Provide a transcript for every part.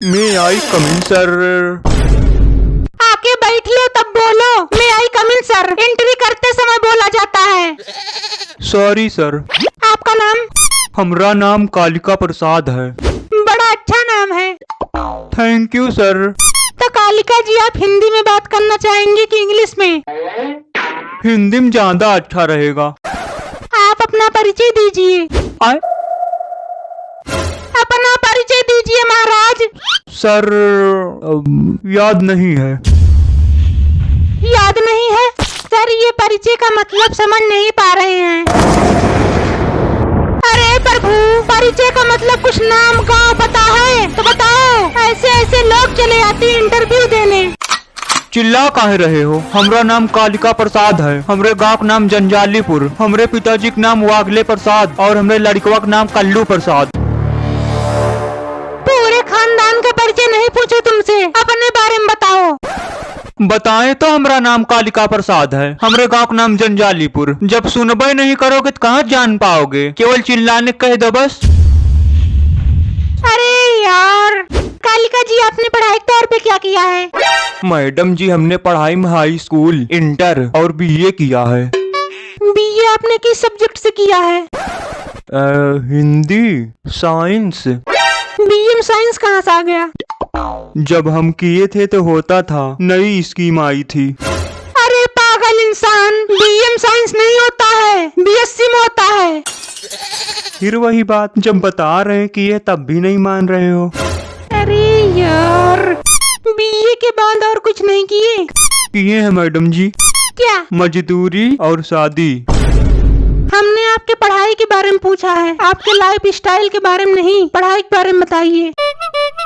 मे आई कम इन sir? आके बैठ लो तब बोलो। मे आई कम इन सर एंट्री करते समय बोला जाता है। Sorry sir. आपका नाम? हमारा नाम कालिका प्रसाद है। बड़ा अच्छा नाम है। Thank you sir. तो कालिका जी आप हिंदी में बात करना चाहेंगे कि इंग्लिश में? हिंदी में ज्यादा अच्छा रहेगा। आप अपना परिचय दीजिए। आए? अपना परिचय दीजिए महाराज। सर याद नहीं है। याद नहीं है? सर ये परिचय का मतलब समझ नहीं पा रहे हैं। अरे प्रभु, परिचय का मतलब कुछ नाम गाँव पता है तो बताओ। ऐसे ऐसे लोग चले आते इंटरव्यू देने। चिल्ला काहे रहे हो? हमारा नाम कालिका प्रसाद है। हमरे गांव का नाम जंजालीपुर। हमरे पिताजी का नाम वागले प्रसाद और हमरे लड़कवा का नाम कल्लू प्रसाद। पूरे खानदान का परिचय नहीं पूछे तुमसे, अपने बारे में बताओ। बताएं तो हमारा नाम कालिका प्रसाद है। हमरे गांव का नाम जंजालीपुर। जब सुनबे नहीं करोगे तो कहाँ जान पाओगे? केवल चिल्लाने कह दो बस। अरे यार, कालिका जी आपने पढ़ाई के तौर पे क्या किया है? मैडम जी हमने पढ़ाई में हाई स्कूल, इंटर और बीए किया है। बीए आपने किस सब्जेक्ट से किया है? हिंदी, साइंस। बीए में साइंस कहाँ से आ गया? जब हम किए थे तो होता था, नई स्कीम आई थी। अरे पागल इंसान, बीए में साइंस नहीं होता है, बीएससी में होता है। फिर वही बात, जब बता रहे हैं कि ये तब भी नहीं मान रहे हो। अरे यार, बीए के बाद और कुछ नहीं किए? किए हैं मैडम जी। क्या? मजदूरी और शादी। हमने आपके पढ़ाई के बारे में पूछा है, आपके लाइफ स्टाइल के बारे में नहीं, पढ़ाई के बारे में बताइए।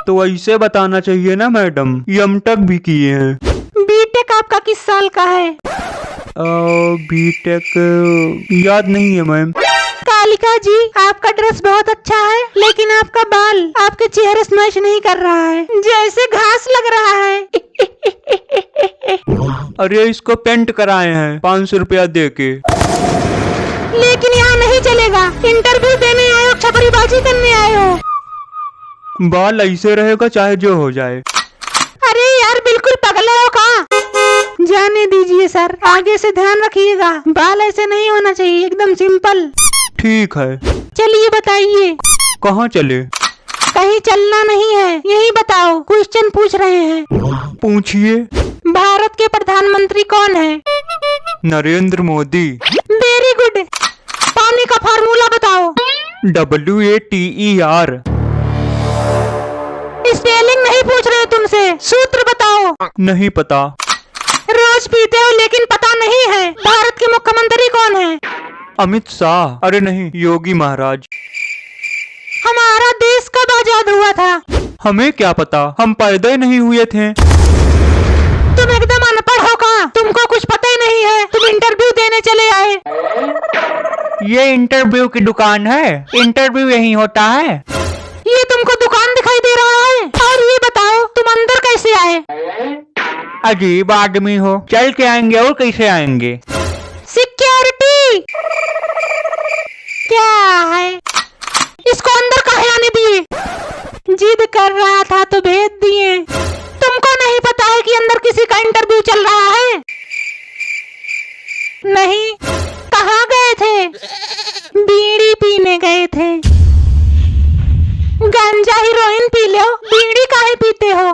तो ऐसे बताना चाहिए ना मैडम, एमटेक भी किए हैं। बीटेक आपका किस साल का है? बीटेक याद नहीं है मैम। कालिका जी आपका ड्रेस बहुत अच्छा है, लेकिन आपका बाल आपके चेहरे से मैच नहीं कर रहा है, जैसे घास लग रहा है। अरे इसको पेंट कराए हैं 500 रुपया दे के। लेकिन यहाँ नहीं चलेगा, इंटरव्यू देने आए हो, छपरीबाजी करने आए हो। बाल ऐसे रहेगा चाहे जो हो जाए। अरे यार बिल्कुल पगले हो का? जाने दीजिए सर, आगे से ध्यान रखिएगा, बाल ऐसे नहीं होना चाहिए, एकदम सिंपल। ठीक है। चलिए बताइए। कहाँ चले? कहीं चलना नहीं है, यही बताओ, क्वेश्चन पूछ रहे हैं। पूछिए। भारत के प्रधानमंत्री कौन है? नरेंद्र मोदी। Very good. पानी का फार्मूला बताओ। WATER। स्पेलिंग नहीं पूछ रहे तुमसे, सूत्र बताओ। नहीं पता। रोज पीते हो लेकिन पता नहीं है। भारत के मुख्यमंत्री कौन है? अमित शाह। अरे नहीं, योगी महाराज। हमारा देश कब आजाद हुआ था? हमें क्या पता, हम पैदा ही नहीं हुए थे। तुम एकदम अनपढ़ हो का? तुमको कुछ पता ही नहीं है, तुम इंटरव्यू देने चले आए। ये इंटरव्यू की दुकान है, इंटरव्यू यहीं होता है। ये तुमको दुकान दिखाई दे रहा है? और ये बताओ तुम अंदर कैसे आए? अजीब आदमी हो, चल के आएंगे और कैसे आएंगे? सिक्योरिटी। क्या है? इसको अंदर काहे आने दिए? जिद कर रहा था तो भेज दिए। तुमको नहीं पता है कि अंदर किसी का इंटरव्यू चल रहा है? नहीं। कहाँ गए थे? बीड़ी पीने गए थे। गांजा हीरोइन पी लो, बीड़ी काहे पीते हो?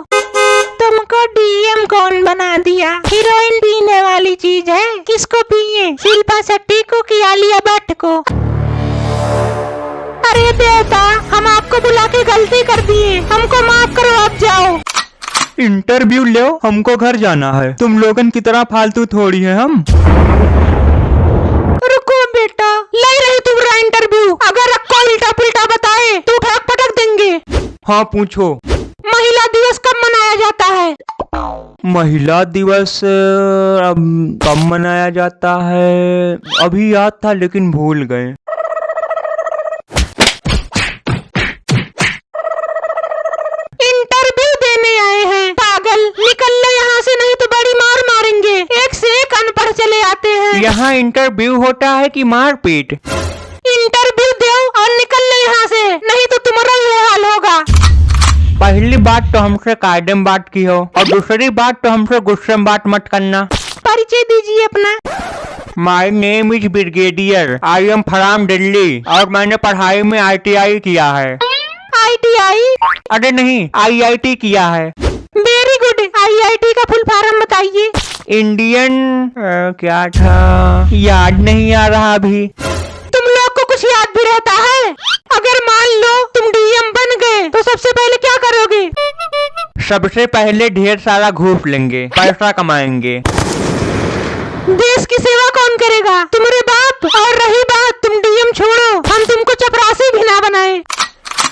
तुमको डीएम कौन बना दिया? हीरोइन पीने वाली चीज है, किसको पिए? शिल्पा शेट्टी को कि आलिया भट्ट को? अरे देवता, हम आपको बुला के गलती कर दिए, हमको माफ करो, अब जाओ। इंटरव्यू लो, हमको घर जाना है। तुम लोगन की तरह फालतू थोड़ी है हम। रुको बेटा, ले रही तुम्हारा इंटरव्यू, अगर रखो उल्टा पुल्टा बताए तो ठक पटक देंगे। हाँ पूछो। महिला दिवस कब मनाया जाता है? महिला दिवस कब मनाया जाता है? अभी याद था लेकिन भूल गए। इंटरव्यू देने आए हैं पागल, निकल ले यहाँ से, नहीं तो बड़ी मार मारेंगे। एक से एक अनपढ़ चले आते हैं। यहाँ इंटरव्यू होता है कि मारपीट? इंटरव्यू दो और निकल ले यहाँ से, नहीं तो तुम्हारा ये हाल होगा। पहली बात तो हमसे कायदे में बात की हो, और दूसरी बात तो हमसे गुस्से में बात मत करना। परिचय दीजिए अपना। My name is brigadier, I am from Delhi, और मैंने पढ़ाई में ITI किया है। ITI? अरे नहीं, IIT किया है। Very good. IIT का फुल फॉर्म बताइए। इंडियन क्या था, याद नहीं आ रहा अभी। तुम लोग को कुछ याद भी रहता है? अगर मान लो तुम DM बन गए तो सबसे पहले क्या करोगे? सबसे पहले ढेर सारा घूस लेंगे, पैसा कमाएंगे। देश की सेवा कौन करेगा? तुम्हारे बाप। और रही बात, तुम DM छोड़ो, हम तुमको चपरासी भी ना बनाए।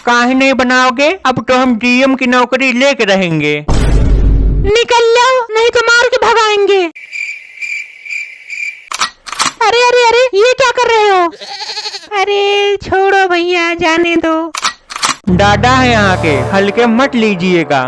काहे नहीं बनाओगे? अब तो हम GM की नौकरी लेके रहेंगे। निकल लो, नहीं तो मार के भगाएंगे। अरे अरे अरे, ये क्या कर रहे हो? अरे छोड़ो भैया, जाने दो। दादा है यहाँ के, हल्के मत लीजिएगा।